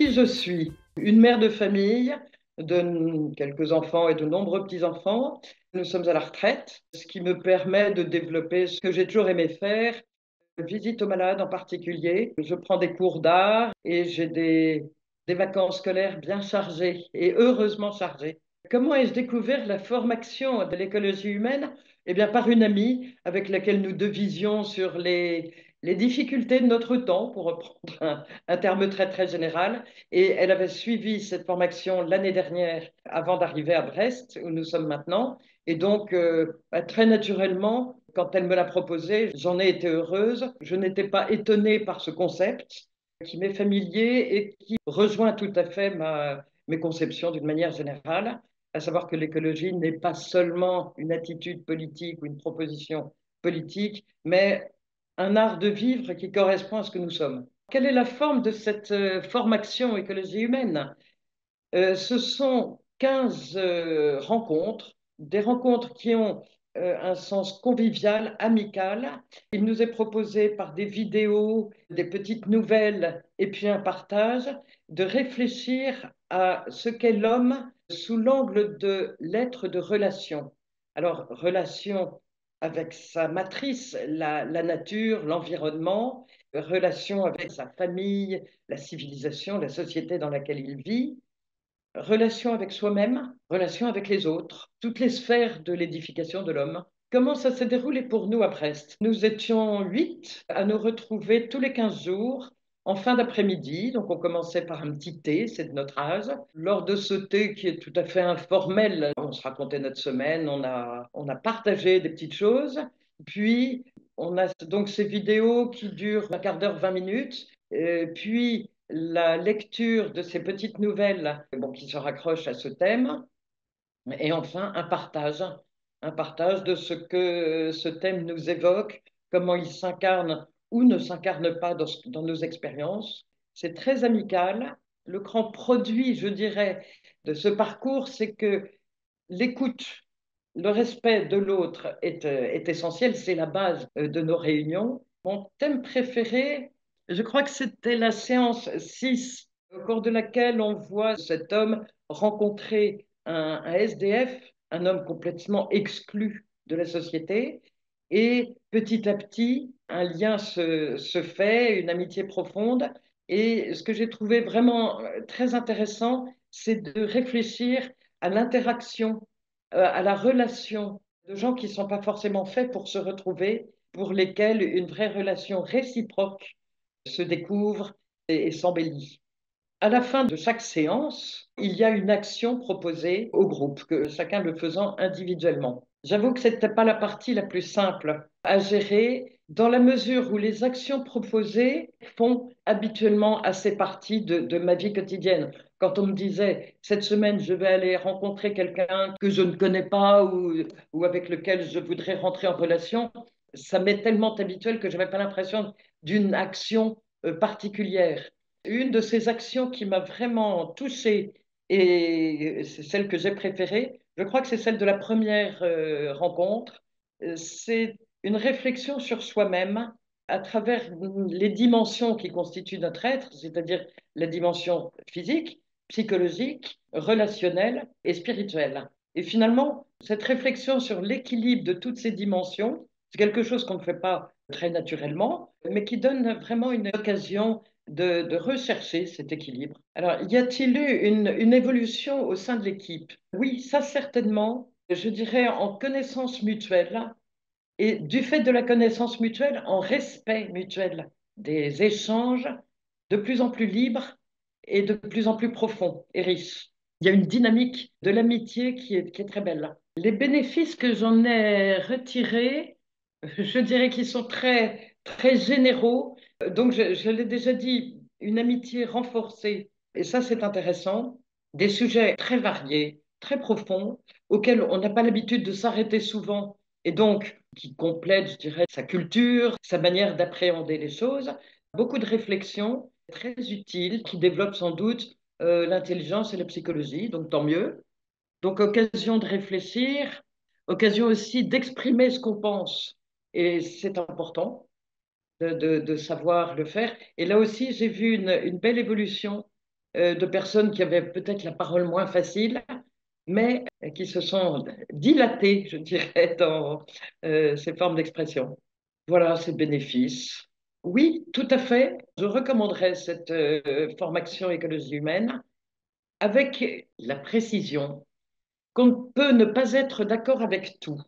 Qui je suis? Une mère de famille, de quelques enfants et de nombreux petits-enfants. Nous sommes à la retraite, ce qui me permet de développer ce que j'ai toujours aimé faire, visite aux malades en particulier. Je prends des cours d'art et j'ai des vacances scolaires bien chargées et heureusement chargées. Comment ai-je découvert la formation de l'écologie humaine? Eh bien, par une amie avec laquelle nous devisions sur les difficultés de notre temps, pour reprendre un terme très très général. Et elle avait suivi cette formation l'année dernière avant d'arriver à Brest, où nous sommes maintenant. Et donc, très naturellement, quand elle me l'a proposé, j'en ai été heureuse. Je n'étais pas étonnée par ce concept qui m'est familier et qui rejoint tout à fait mes conceptions d'une manière générale, à savoir que l'écologie n'est pas seulement une attitude politique ou une proposition politique, mais un art de vivre qui correspond à ce que nous sommes. Quelle est la forme de cette formation écologie humaine? Ce sont 15 rencontres, des rencontres qui ont un sens convivial, amical. Il nous est proposé par des vidéos, des petites nouvelles et puis un partage, de réfléchir à ce qu'est l'homme sous l'angle de l'être de relation. Alors, relation avec sa matrice, la nature, l'environnement, relation avec sa famille, la civilisation, la société dans laquelle il vit, relation avec soi-même, relation avec les autres, toutes les sphères de l'édification de l'homme. Comment ça s'est déroulé pour nous à Brest? Nous étions 8 à nous retrouver tous les 15 jours en fin d'après-midi. Donc on commençait par un petit thé, c'est de notre âge. Lors de ce thé qui est tout à fait informel, on se racontait notre semaine, on a partagé des petites choses. Puis on a donc ces vidéos qui durent un quart d'heure, 20 minutes. Puis la lecture de ces petites nouvelles bon, qui se raccrochent à ce thème, et enfin un partage de ce que ce thème nous évoque, comment il s'incarne ou ne s'incarne pas dans nos expériences. C'est très amical. Le grand produit, je dirais, de ce parcours, c'est que l'écoute, le respect de l'autre est essentiel, c'est la base de nos réunions. Mon thème préféré, je crois que c'était la séance 6, au cours de laquelle on voit cet homme rencontrer un SDF, un homme complètement exclu de la société, et petit à petit, un lien se fait, une amitié profonde. Et ce que j'ai trouvé vraiment très intéressant, c'est de réfléchir à l'interaction, à la relation de gens qui ne sont pas forcément faits pour se retrouver, pour lesquels une vraie relation réciproque se découvre et s'embellit. À la fin de chaque séance, il y a une action proposée au groupe, que chacun le faisant individuellement. J'avoue que ce n'était pas la partie la plus simple à gérer, dans la mesure où les actions proposées font habituellement assez partie de ma vie quotidienne. Quand on me disait, cette semaine, je vais aller rencontrer quelqu'un que je ne connais pas ou avec lequel je voudrais rentrer en relation, ça m'est tellement habituel que je n'avais pas l'impression d'une action particulière. Une de ces actions qui m'a vraiment touchée, et c'est celle que j'ai préférée, je crois que c'est celle de la première rencontre. C'est une réflexion sur soi-même à travers les dimensions qui constituent notre être, c'est-à-dire la dimension physique, psychologique, relationnelle et spirituelle. Et finalement, cette réflexion sur l'équilibre de toutes ces dimensions, c'est quelque chose qu'on ne fait pas très naturellement, mais qui donne vraiment une occasion de rechercher cet équilibre. Alors, y a-t-il eu une évolution au sein de l'équipe? Oui, ça certainement. Je dirais en connaissance mutuelle et du fait de la connaissance mutuelle, en respect mutuel, des échanges de plus en plus libres et de plus en plus profonds et riches. Il y a une dynamique de l'amitié qui est très belle. Les bénéfices que j'en ai retirés, je dirais qu'ils sont très, très généraux. Donc, je l'ai déjà dit, une amitié renforcée, et ça, c'est intéressant. Des sujets très variés, très profonds, auxquels on n'a pas l'habitude de s'arrêter souvent, et donc qui complètent, je dirais, sa culture, sa manière d'appréhender les choses. Beaucoup de réflexions très utiles qui développent sans doute l'intelligence et la psychologie, donc tant mieux. Donc, occasion de réfléchir, occasion aussi d'exprimer ce qu'on pense. Et c'est important de savoir le faire. Et là aussi, j'ai vu une belle évolution de personnes qui avaient peut-être la parole moins facile, mais qui se sont dilatées, je dirais, dans ces formes d'expression. Voilà ces bénéfices. Oui, tout à fait. Je recommanderais cette formation écologie humaine avec la précision qu'on peut ne pas être d'accord avec tout.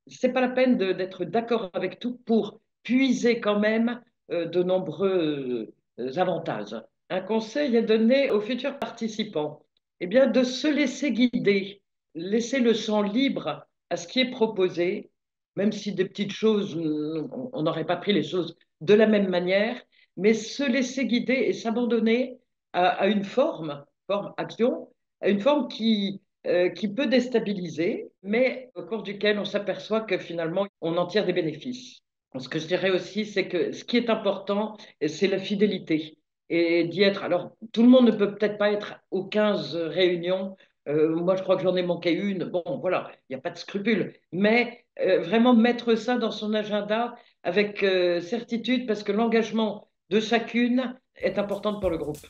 C'est pas la peine d'être d'accord avec tout pour puiser quand même de nombreux avantages. Un conseil est donné aux futurs participants, eh bien, de se laisser guider, laisser le champ libre à ce qui est proposé, même si des petites choses, on n'aurait pas pris les choses de la même manière, mais se laisser guider et s'abandonner à une forme action, à une forme qui peut déstabiliser, mais au cours duquel on s'aperçoit que finalement, on en tire des bénéfices. Ce que je dirais aussi, c'est que ce qui est important, c'est la fidélité et d'y être. Alors, tout le monde ne peut peut-être pas être aux 15 réunions. Moi, je crois que j'en ai manqué une. Bon, voilà, il n'y a pas de scrupule. Mais vraiment mettre ça dans son agenda avec certitude parce que l'engagement de chacune est important pour le groupe.